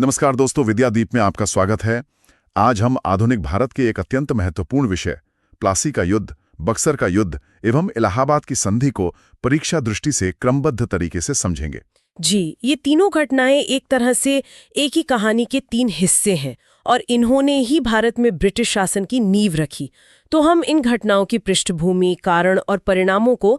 नमस्कार दोस्तों, विद्यादीप में आपका स्वागत है। आज हम आधुनिक भारत के एक अत्यंत महत्वपूर्ण विषय प्लासी का युद्ध, बक्सर का युद्ध एवं इलाहाबाद की संधि को परीक्षा दृष्टि से क्रमबद्ध तरीके से समझेंगे। जी, ये तीनों घटनाएं एक तरह से एक ही कहानी के तीन हिस्से हैं और इन्होंने ही भारत में ब्रिटिश शासन की नींव रखी। तो हम इन घटनाओं की पृष्ठभूमि, कारण और परिणामों को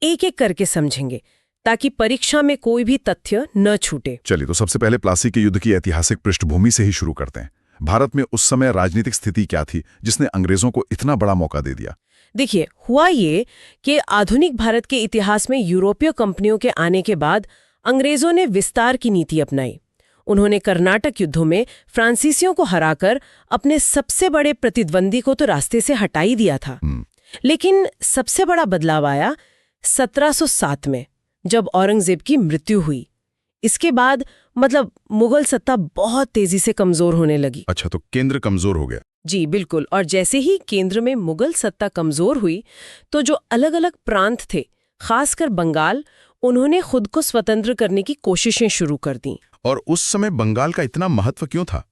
एक एक करके समझेंगे ताकि परीक्षा में कोई भी तथ्य न छूटे। चलिए, तो सबसे पहले प्लासी के युद्ध की ऐतिहासिक पृष्ठभूमि से ही शुरू करते हैं। भारत में उस समय राजनीतिक स्थिति क्या थी जिसने अंग्रेजों को इतना बड़ा मौका दे दिया? देखिए, हुआ ये कि आधुनिक भारत के इतिहास में यूरोपीय कंपनियों के आने के बाद अंग्रेजों ने विस्तार की नीति अपनाई। उन्होंने कर्नाटक युद्धों में फ्रांसीसियों को हराकर अपने सबसे बड़े प्रतिद्वंदी को तो रास्ते से हटा ही दिया था। लेकिन सबसे बड़ा बदलाव आया 1707 में, जब औरंगजेब की मृत्यु हुई। इसके बाद मुगल सत्ता बहुत तेजी से कमजोर होने लगी। अच्छा, तो केंद्र कमजोर हो गया? जी बिल्कुल। और जैसे ही केंद्र में मुगल सत्ता कमजोर हुई तो जो अलग अलग प्रांत थे, खासकर बंगाल, उन्होंने खुद को स्वतंत्र करने की कोशिशें शुरू कर दी। और उस समय बंगाल का इतना महत्व क्यों था?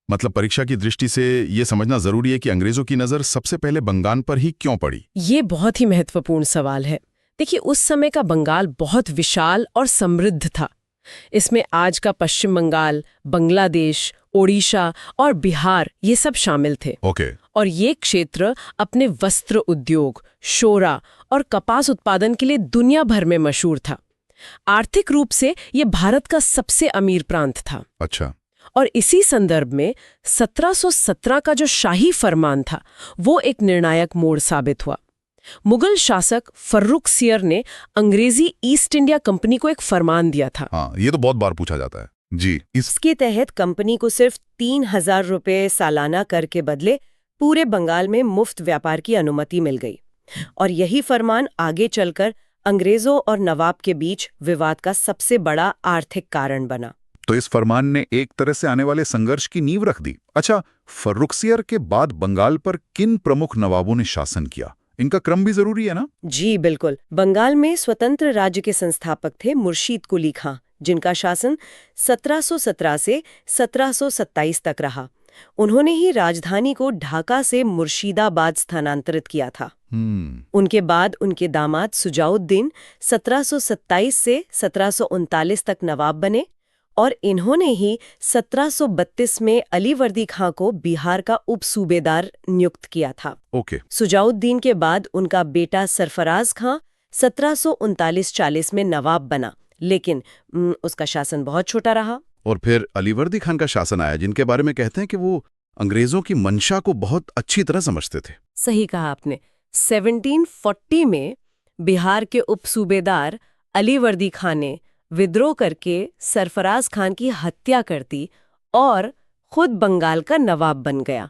परीक्षा की दृष्टि से ये समझना जरूरी है कि अंग्रेजों की नजर सबसे पहले बंगाल पर ही क्यों पड़ी। ये बहुत ही महत्वपूर्ण सवाल है। देखिए, उस समय का बंगाल बहुत विशाल और समृद्ध था। इसमें आज का पश्चिम बंगाल, बांग्लादेश, ओडिशा और बिहार ये सब शामिल थे। और ये क्षेत्र अपने वस्त्र उद्योग, शोरा और कपास उत्पादन के लिए दुनिया भर में मशहूर था। आर्थिक रूप से ये भारत का सबसे अमीर प्रांत था। अच्छा। और इसी संदर्भ में 1717 का जो शाही फरमान था, वो एक निर्णायक मोड़ साबित हुआ। मुगल शासक फर्रुखसियर ने अंग्रेजी ईस्ट इंडिया कंपनी को एक फरमान दिया था। हाँ, ये तो बहुत बार पूछा जाता है। जी। इसके तहत कंपनी को सिर्फ 3000 रुपये सालाना कर के बदले पूरे बंगाल में मुफ्त व्यापार की अनुमति मिल गई। और यही फरमान आगे चलकर अंग्रेजों और नवाब के बीच विवाद का सबसे बड़ा आर्थिक कारण बना। तो इस फरमान ने एक तरह से आने वाले संघर्ष की नींव रख दी। अच्छा, फर्रुखसियर के बाद बंगाल पर किन प्रमुख नवाबों ने शासन किया? इनका क्रम भी जरूरी है ना? जी बिल्कुल। बंगाल में स्वतंत्र राज्य के संस्थापक थे मुर्शीद कुली खां, जिनका शासन 1717 से 1727 तक रहा। उन्होंने ही राजधानी को ढाका से मुर्शिदाबाद स्थानांतरित किया था। उनके बाद उनके दामाद सुजाउद्दीन 1727 से 1739 तक नवाब बने और इन्होंने ही 1732 में अलीवर्दी खां को बिहार का उप सूबेदार नियुक्त किया था। सुजाउद्दीन के बाद उनका बेटा सरफराज खां 1739-40 में नवाब बना, लेकिन उसका शासन बहुत छोटा रहा। और फिर अलीवर्दी खान का शासन आया, जिनके बारे में कहते हैं कि वो अंग्रेजों की मंशा को बहुत अच्छी तरह समझते थे। सही कहा आपने। 1740 में बिहार के उप सूबेदार अलीवर्दी खान ने विद्रोह करके सरफराज खान की हत्या कर दी और खुद बंगाल का नवाब बन गया।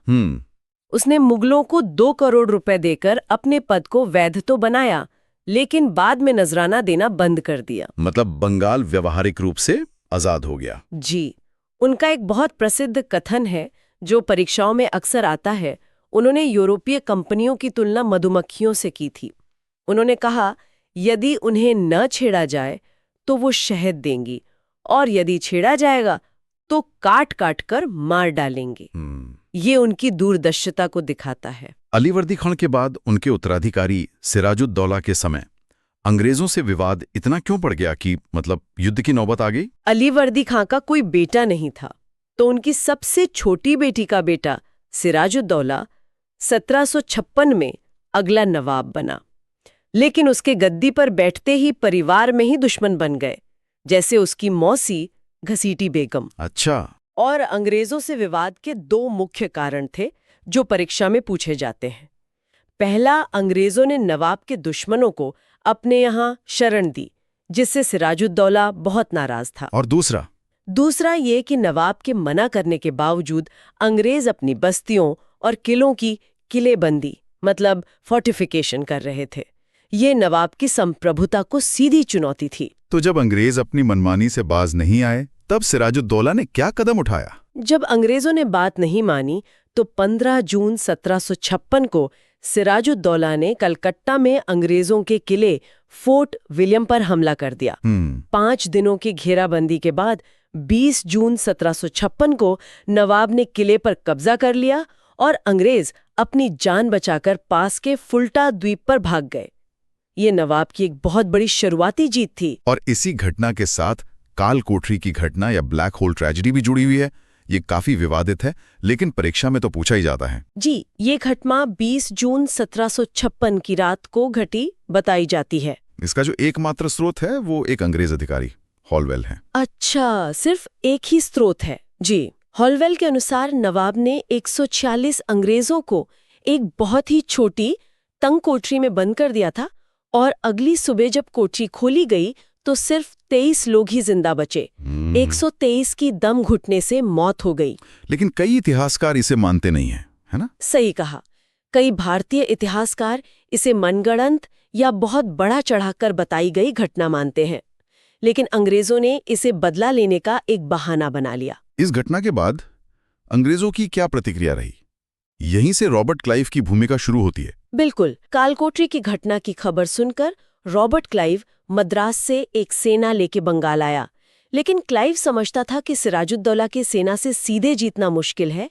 उसने मुगलों को 2 करोड़ रुपए देकर अपने पद को वैध तो बनाया, लेकिन बाद में नजराना देना बंद कर दिया। बंगाल व्यवहारिक रूप से आजाद हो गया। जी। उनका एक बहुत प्रसिद्ध कथन है जो परीक्षाओं में अक्सर आता है। उन्होंने यूरोपीय कंपनियों की तुलना मधुमक्खियों से की थी। उन्होंने कहा, यदि उन्हें न छेड़ा जाए तो वो शहद देंगी, और यदि छेड़ा जाएगा तो काट काट कर मार डालेंगे। ये उनकी दूरदर्शिता को दिखाता है। अलीवर्दी खान के बाद उनके उत्तराधिकारी सिराजुद्दौला के समय अंग्रेजों से विवाद इतना क्यों बढ़ गया कि युद्ध की नौबत आ गई? अलीवर्दी खान का कोई बेटा नहीं था, तो उनकी सबसे छोटी बेटी का बेटा सिराजुद्दौला 1756 में अगला नवाब बना। लेकिन उसके गद्दी पर बैठते ही परिवार में ही दुश्मन बन गए, जैसे उसकी मौसी घसीटी बेगम। अच्छा। और अंग्रेजों से विवाद के 2 मुख्य कारण थे जो परीक्षा में पूछे जाते हैं। पहला, अंग्रेजों ने नवाब के दुश्मनों को अपने यहाँ शरण दी, जिससे सिराजुद्दौला बहुत नाराज था। और दूसरा ये कि नवाब के मना करने के बावजूद अंग्रेज अपनी बस्तियों और किलों की किलेबंदी फोर्टिफिकेशन कर रहे थे। ये नवाब की संप्रभुता को सीधी चुनौती थी। तो जब अंग्रेज अपनी मनमानी से बाज नहीं आए, तब सिराजुद्दौला ने क्या कदम उठाया? जब अंग्रेजों ने बात नहीं मानी तो 15 जून 1756 को सिराजुद्दौला ने कलकत्ता में अंग्रेजों के किले फोर्ट विलियम पर हमला कर दिया। 5 दिनों की घेराबंदी के बाद 20 जून 1756 को नवाब ने किले पर कब्जा कर लिया और अंग्रेज अपनी जान बचाकर पास के फुल्टा द्वीप पर भाग गए। ये नवाब की एक बहुत बड़ी शुरुआती जीत थी। और इसी घटना के साथ काल कोठरी की घटना या ब्लैक होल ट्रेजेडी भी जुड़ी हुई है। ये काफी विवादित है, लेकिन परीक्षा में तो पूछा ही जाता है। जी, ये घटना 20 जून 1756 की रात को घटी बताई जाती है। इसका जो एकमात्र स्रोत है वो एक अंग्रेज अधिकारी हॉलवेल है। अच्छा, सिर्फ एक ही स्रोत है। जी, हॉलवेल के अनुसार नवाब ने 146 अंग्रेजों को एक बहुत ही छोटी तंग कोठरी में बंद कर दिया था और अगली सुबह जब कोठरी खोली गई तो सिर्फ 23 लोग ही जिंदा बचे। 123 की दम घुटने से मौत हो गई। लेकिन कई इतिहासकार इसे मानते नहीं हैं, है ना? सही कहा। कई भारतीय इतिहासकार इसे मनगढ़ंत या बहुत बड़ा चढ़ाकर बताई गई घटना मानते हैं, लेकिन अंग्रेजों ने इसे बदला लेने का एक बहाना बना लिया। इस घटना के बाद अंग्रेजों की क्या प्रतिक्रिया रही? यहीं से रॉबर्ट क्लाइव की भूमिका शुरू होती है। बिल्कुल। कालकोठरी की घटना की खबर सुनकर रॉबर्ट क्लाइव मद्रास से एक सेना लेके बंगाल आया, लेकिन क्लाइव समझता था कि सिराजुद्दौला की सेना से सीधे जीतना मुश्किल है,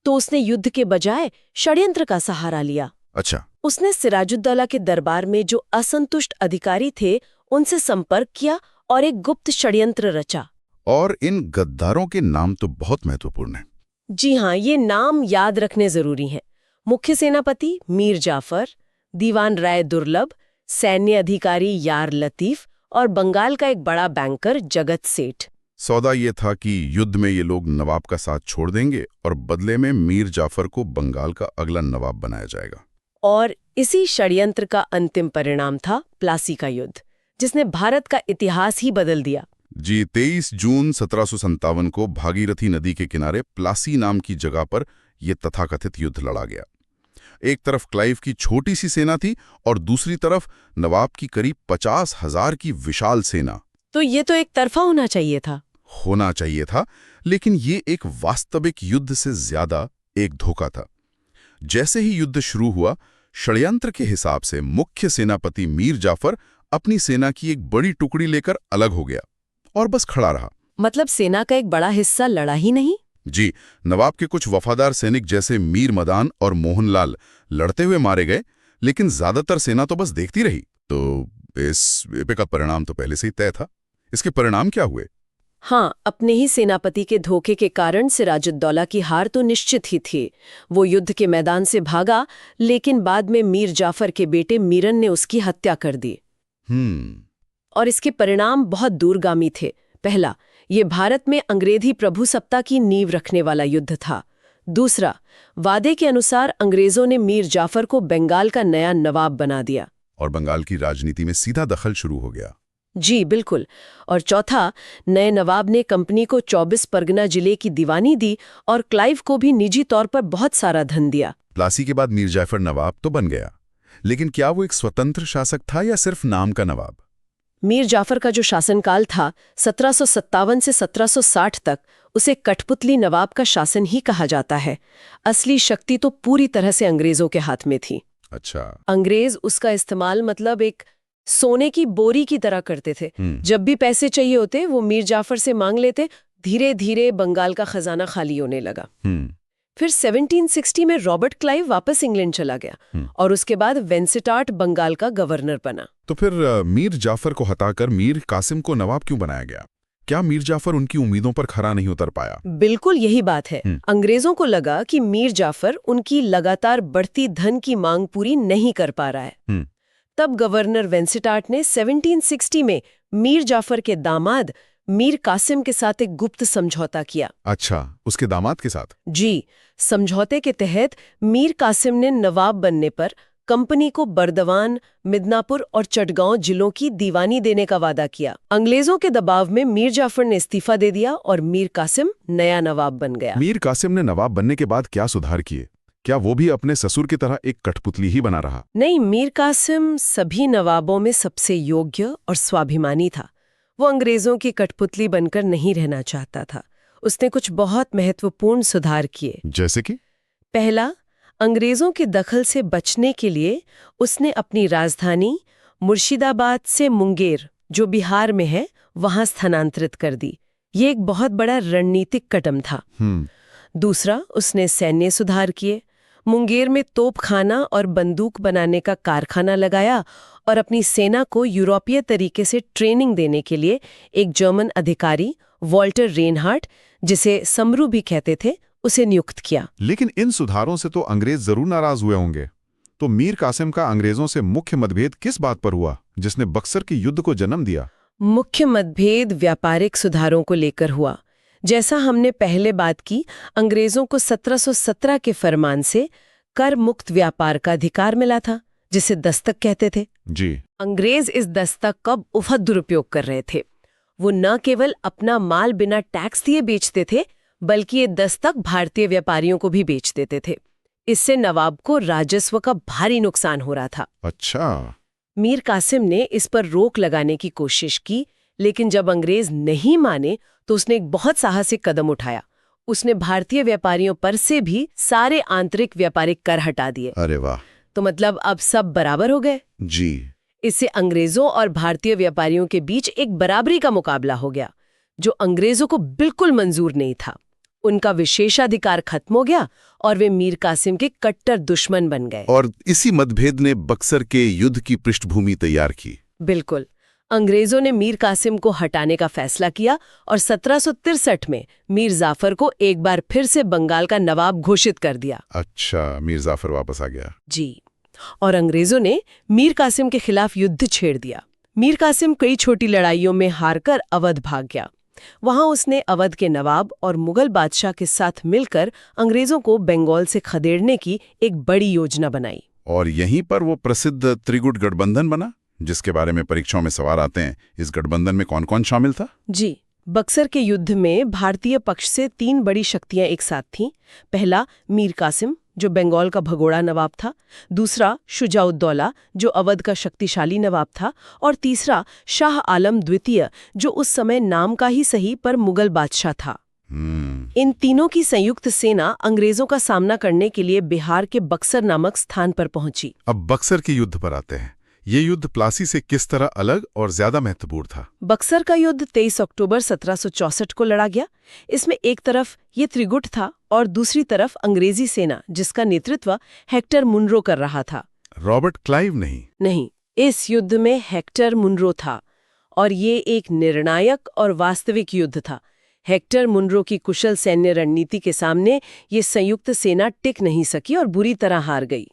तो उसने युद्ध के बजाय षड्यंत्र का सहारा लिया। अच्छा। उसने सिराजुद्दौला के दरबार में जो असंतुष्ट अधिकारी थे उनसे संपर्क किया और एक गुप्त षड्यंत्र रचा। और इन गद्दारों के नाम तो बहुत महत्वपूर्ण हैं। जी हाँ, ये नाम याद रखने जरूरी हैं। मुख्य सेनापति मीर जाफर, दीवान राय दुर्लभ, सैन्य अधिकारी यार लतीफ और बंगाल का एक बड़ा बैंकर जगत सेठ। सौदा ये था कि युद्ध में ये लोग नवाब का साथ छोड़ देंगे और बदले में मीर जाफर को बंगाल का अगला नवाब बनाया जाएगा। और इसी षड्यंत्र का अंतिम परिणाम था प्लासी का युद्ध, जिसने भारत का इतिहास ही बदल दिया। जी, 23 जून 1757 को भागीरथी नदी के किनारे प्लासी नाम की जगह पर यह तथाकथित युद्ध लड़ा गया। एक तरफ क्लाइव की छोटी सी सेना थी और दूसरी तरफ नवाब की करीब 50,000 की विशाल सेना। तो ये तो एक तरफा होना चाहिए था। लेकिन ये एक वास्तविक युद्ध से ज्यादा एक धोखा था। जैसे ही युद्ध शुरू हुआ, षड्यंत्र के हिसाब से मुख्य सेनापति मीर जाफर अपनी सेना की एक बड़ी टुकड़ी लेकर अलग हो गया और बस खड़ा रहा। मतलब सेना का एक बड़ा हिस्सा लड़ा ही नहीं? जी, नवाब के कुछ वफादार सैनिक जैसे मीर मदान और मोहनलाल लड़ते हुए मारे गए, लेकिन ज्यादातर सेना तो बस देखती रही। तो इस एपिक का परिणाम तो पहले से ही तय था। इसके परिणाम क्या हुए? हाँ, अपने ही सेनापति के धोखे के कारण सिराजुद्दौला की हार तो निश्चित ही थी। वो युद्ध के मैदान से भागा, लेकिन बाद में मीर जाफर के बेटे मीरन ने उसकी हत्या कर दी। और इसके परिणाम बहुत दूरगामी थे। पहला, ये भारत में अंग्रेजी प्रभुसत्ता की नींव रखने वाला युद्ध था। दूसरा, वादे के अनुसार अंग्रेजों ने मीर जाफर को बंगाल का नया नवाब बना दिया और बंगाल की राजनीति में सीधा दखल शुरू हो गया। जी बिल्कुल। और चौथा, नए नवाब ने कंपनी को 24 परगना जिले की दीवानी दी और क्लाइव को भी निजी तौर पर बहुत सारा धन दिया। प्लासी के बाद मीर जाफर नवाब तो बन गया, लेकिन क्या वो एक स्वतंत्र शासक था या सिर्फ नाम का नवाब? मीर जाफर का जो शासनकाल था 1757 से 1760 तक, उसे कठपुतली नवाब का शासन ही कहा जाता है। असली शक्ति तो पूरी तरह से अंग्रेजों के हाथ में थी। अच्छा। अंग्रेज उसका इस्तेमाल मतलब एक सोने की बोरी की तरह करते थे। जब भी पैसे चाहिए होते वो मीर जाफर से मांग लेते। धीरे धीरे बंगाल का खजाना खाली होने लगा। फिर 1760 में रॉबर्ट क्लाइव वापस इंग्लैंड चला गया और उसके बाद वेंसिटार्ट बंगाल का गवर्नर बना। तो फिर मीर जाफर को हटाकर मीर कासिम को नवाब क्यों बनाया गया? क्या मीर जाफर उनकी उम्मीदों पर खरा नहीं उतर पाया? बिल्कुल यही बात है। अंग्रेजों को लगा कि मीर जाफर उनकी लगातार बढ़ती धन की मांग पूरी नहीं कर पा रहा है। तब गवर्नर वेंसिटार्ट ने 1760 में मीर जाफर के दामाद मीर कासिम के साथ एक गुप्त समझौता किया। अच्छा, उसके दामाद के साथ? जी। समझौते के तहत मीर कासिम ने नवाब बनने पर कंपनी को बर्दवान, मिदनापुर और चटगांव जिलों की दीवानी देने का वादा किया। अंग्रेजों के दबाव में मीर जाफर ने इस्तीफा दे दिया और मीर कासिम नया नवाब बन गया। मीर कासिम ने नवाब बनने के बाद क्या सुधार किए? क्या वो भी अपने ससुर की तरह एक कठपुतली ही बना रहा? नहीं, मीर कासिम सभी नवाबों में सबसे योग्य और स्वाभिमानी था। वो अंग्रेजों की कठपुतली बनकर नहीं रहना चाहता था। उसने कुछ बहुत महत्वपूर्ण सुधार किए। जैसे कि? पहला, अंग्रेजों के दखल से बचने के लिए उसने अपनी राजधानी मुर्शिदाबाद से मुंगेर, जो बिहार में है, वहां स्थानांतरित कर दी। ये एक बहुत बड़ा रणनीतिक कदम था। दूसरा, उसने सैन्य सुधार किए। मुंगेर में तोपखाना और बंदूक बनाने का कारखाना लगाया और अपनी सेना को यूरोपीय तरीके से ट्रेनिंग देने के लिए एक जर्मन अधिकारी वॉल्टर रेनहार्ट, जिसे समरू भी कहते थे, उसे नियुक्त किया। लेकिन इन सुधारों से तो अंग्रेज जरूर नाराज हुए होंगे। तो मीर कासिम का अंग्रेजों से मुख्य मतभेद किस बात पर हुआ जिसने बक्सर के युद्ध को जन्म दिया? मुख्य मतभेद व्यापारिक सुधारों को लेकर हुआ। जैसा हमने पहले बात की, अंग्रेजों को 1717 के फरमान से कर मुक्त व्यापार का अधिकार मिला था, जिसे दस्तक कहते थे। जी। अंग्रेज इस दस्तक का बहुत दुरुपयोग कर रहे थे। वो न केवल अपना माल बिना टैक्स दिए बेचते थे, बल्कि ये दस्तक भारतीय व्यापारियों को भी बेच देते थे। इससे नवाब को राजस्व का भारी नुकसान हो रहा था। अच्छा। मीर कासिम ने इस पर रोक लगाने की कोशिश की, लेकिन जब अंग्रेज नहीं माने तो उसने एक बहुत साहसिक कदम उठाया। उसने भारतीय व्यापारियों पर से भी सारे आंतरिक व्यापारिक कर हटा दिए। अरे वाह। तो मतलब अब सब बराबर हो गए। जी। इससे अंग्रेजों और भारतीय व्यापारियों के बीच एक बराबरी का मुकाबला हो गया, जो अंग्रेजों को बिल्कुल मंजूर नहीं था। उनका विशेषाधिकार खत्म हो गया और वे मीर कासिम के कट्टर दुश्मन बन गए। और इसी मतभेद ने बक्सर के युद्ध की पृष्ठभूमि तैयार की। बिल्कुल। अंग्रेजों ने मीर कासिम को हटाने का फैसला किया और 1763 में मीर जाफर को एक बार फिर से बंगाल का नवाब घोषित कर दिया। अच्छा, मीर जाफर वापस आ गया। जी। और अंग्रेजों ने मीर कासिम के खिलाफ युद्ध छेड़ दिया। मीर कासिम कई छोटी लड़ाइयों में हारकर अवध भाग गया। वहां उसने अवध के नवाब और मुगल बादशाह के साथ मिलकर अंग्रेजों को बंगाल से खदेड़ने की एक बड़ी योजना बनाई। और यहीं पर वो प्रसिद्ध त्रिगुट गठबंधन बना, जिसके बारे में परीक्षाओं में सवाल आते हैं। इस गठबंधन में कौन कौन शामिल था? जी, बक्सर के युद्ध में भारतीय पक्ष से 3 बड़ी शक्तियां एक साथ थीं। पहला, मीर कासिम, जो बंगाल का भगोड़ा नवाब था। दूसरा, शुजाउद्दौला, जो अवध का शक्तिशाली नवाब था। और तीसरा, शाह आलम द्वितीय, जो उस समय नाम का ही सही पर मुगल बादशाह था। इन तीनों की संयुक्त सेना अंग्रेजों का सामना करने के लिए बिहार के बक्सर नामक स्थान पर पहुंची। अब बक्सर के युद्ध पर आते हैं। ये युद्ध प्लासी से किस तरह अलग और ज्यादा महत्वपूर्ण था? बक्सर का युद्ध 23 अक्टूबर 1764 को लड़ा गया। इसमें एक तरफ ये त्रिगुट था और दूसरी तरफ अंग्रेजी सेना, जिसका नेतृत्व हेक्टर मुनरो कर रहा था। रॉबर्ट क्लाइव नहीं। इस युद्ध में हेक्टर मुनरो था और ये एक निर्णायक और वास्तविक युद्ध था। हेक्टर मुनरो की कुशल सैन्य रणनीति के सामने ये संयुक्त सेना टिक नहीं सकी और बुरी तरह हार गई।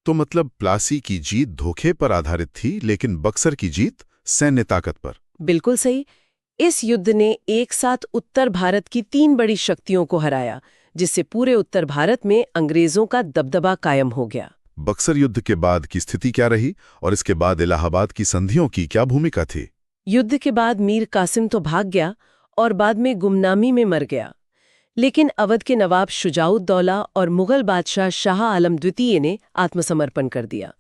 तो मतलब प्लासी की जीत धोखे पर आधारित थी, लेकिन बक्सर की जीत सैन्य ताकत पर। बिल्कुल सही। इस युद्ध ने एक साथ उत्तर भारत की 3 बड़ी शक्तियों को हराया, जिससे पूरे उत्तर भारत में अंग्रेजों का दबदबा कायम हो गया। बक्सर युद्ध के बाद की स्थिति क्या रही और इसके बाद इलाहाबाद की संधियों की क्या भूमिका थी? युद्ध के बाद मीर कासिम तो भाग गया और बाद में गुमनामी में मर गया, लेकिन अवध के नवाब शुजाउद्दौला और मुगल बादशाह शाह आलम द्वितीय ने आत्मसमर्पण कर दिया।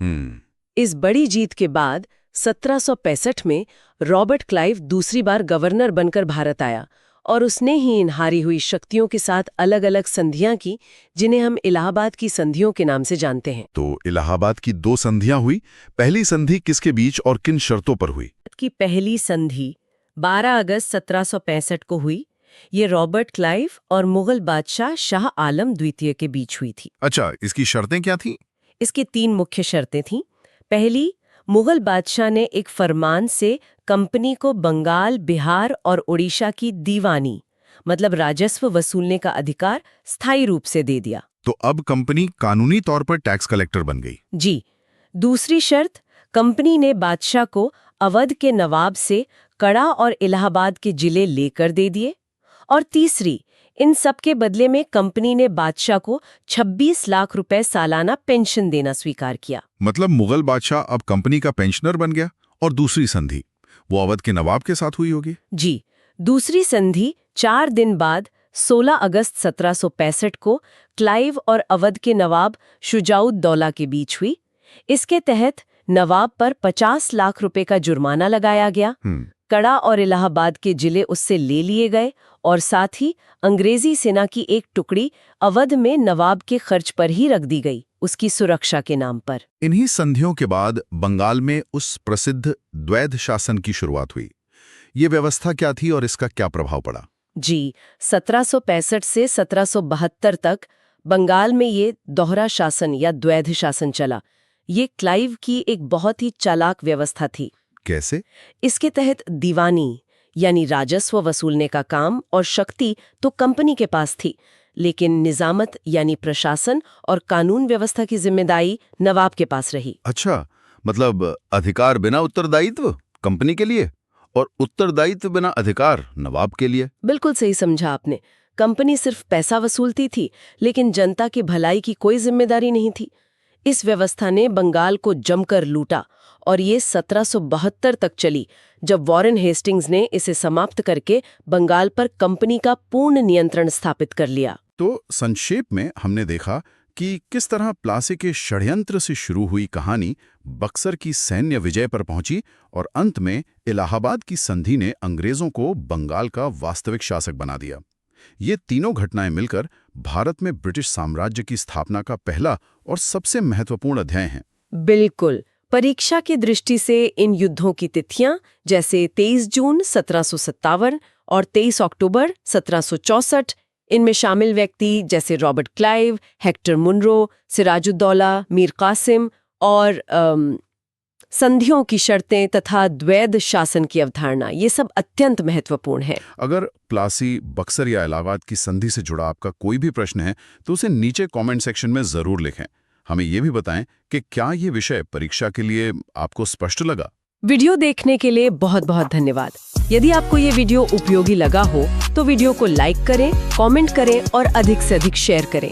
इस बड़ी जीत के बाद 1765 में रॉबर्ट क्लाइव दूसरी बार गवर्नर बनकर भारत आया और उसने ही इन हारी हुई शक्तियों के साथ अलग अलग संधियां की, जिन्हें हम इलाहाबाद की संधियों के नाम से जानते हैं। तो इलाहाबाद की 2 संधियां हुई। पहली संधि किसके बीच और किन शर्तों पर हुई? की पहली संधि 12 अगस्त 1765 को हुई। ये रॉबर्ट क्लाइव और मुगल बादशाह शाह आलम द्वितीय के बीच हुई थी। अच्छा, इसकी शर्तें क्या थीं? इसकी 3 मुख्य शर्तें थीं। पहली, मुगल बादशाह ने एक फरमान से कंपनी को बंगाल, बिहार और ओडिशा की दीवानी, मतलब राजस्व वसूलने का अधिकार स्थायी रूप से दे दिया। तो अब कंपनी कानूनी तौर पर टैक्स कलेक्टर बन गई। जी। दूसरी शर्त, कंपनी ने बादशाह को अवध के नवाब से कड़ा और इलाहाबाद के जिले लेकर दे दिए। और तीसरी, इन सब के बदले में कंपनी ने बादशाह को 26 लाख रुपए सालाना पेंशन देना स्वीकार किया। मतलब मुगल बादशाह अब कंपनी का पेंशनर बन गया। और दूसरी संधि वो अवध के नवाब के साथ हुई होगी? जी। दूसरी संधि 4 दिन बाद 16 अगस्त 1765 को क्लाइव और अवध के नवाब शुजाउद्दौला के बीच हुई। इसके तहत नवाब पर 50 लाख रुपए का जुर्माना लगाया गया। कड़ा और इलाहाबाद के जिले उससे ले लिए गए और साथ ही अंग्रेजी सेना की एक टुकड़ी अवध में नवाब के खर्च पर ही रख दी गई, उसकी सुरक्षा के नाम पर। इन्हीं संधियों के बाद बंगाल में उस प्रसिद्ध द्वैध शासन की शुरुआत हुई। ये व्यवस्था क्या थी और इसका क्या प्रभाव पड़ा? जी, 1765 से 1772 तक बंगाल में ये दोहरा शासन या द्वैध शासन चला। ये क्लाइव की एक बहुत ही चालाक व्यवस्था थी। कैसे? इसके तहत दीवानी यानी राजस्व वसूलने का काम और शक्ति तो कंपनी के पास थी, लेकिन निजामत यानी प्रशासन और कानून व्यवस्था की जिम्मेदारी नवाब के पास रही। अच्छा, मतलब अधिकार बिना उत्तरदायित्व कंपनी के लिए और उत्तरदायित्व बिना अधिकार नवाब के लिए। बिल्कुल सही समझा आपने। कंपनी सिर्फ पैसा वसूलती थी, लेकिन जनता की भलाई की कोई जिम्मेदारी नहीं थी। इस व्यवस्था ने बंगाल को जमकर लूटा और ये 1772 तक चली, जब वॉरेन हेस्टिंग्स ने इसे समाप्त करके बंगाल पर कंपनी का पूर्ण नियंत्रण स्थापित कर लिया। तो संक्षेप में हमने देखा कि किस तरह प्लासी के षड्यंत्र से शुरू हुई कहानी बक्सर की सैन्य विजय पर पहुंची और अंत में इलाहाबाद की संधि ने अंग्रेजों को बंगाल का वास्तविक शासक बना दिया। ये तीनों घटनाएं मिलकर भारत में ब्रिटिश साम्राज्य की स्थापना का पहला और सबसे महत्वपूर्ण अध्याय हैं। बिल्कुल। परीक्षा की दृष्टि से इन युद्धों की तिथियां जैसे 23 जून 1757 और 23 अक्टूबर 1764, इनमें शामिल व्यक्ति जैसे Robert Clive, Hector Munro, Sirajuddaula, Mir Qasim और संधियों की शर्तें तथा द्वैध शासन की अवधारणा, ये सब अत्यंत महत्वपूर्ण है। अगर प्लासी, बक्सर या इलाहाबाद की संधि से जुड़ा आपका कोई भी प्रश्न है तो उसे नीचे कमेंट सेक्शन में जरूर लिखें। हमें ये भी बताएं कि क्या ये विषय परीक्षा के लिए आपको स्पष्ट लगा। वीडियो देखने के लिए बहुत बहुत धन्यवाद। यदि आपको ये वीडियो उपयोगी लगा हो तो वीडियो को लाइक करें, कमेंट करें और अधिक से अधिक शेयर करें।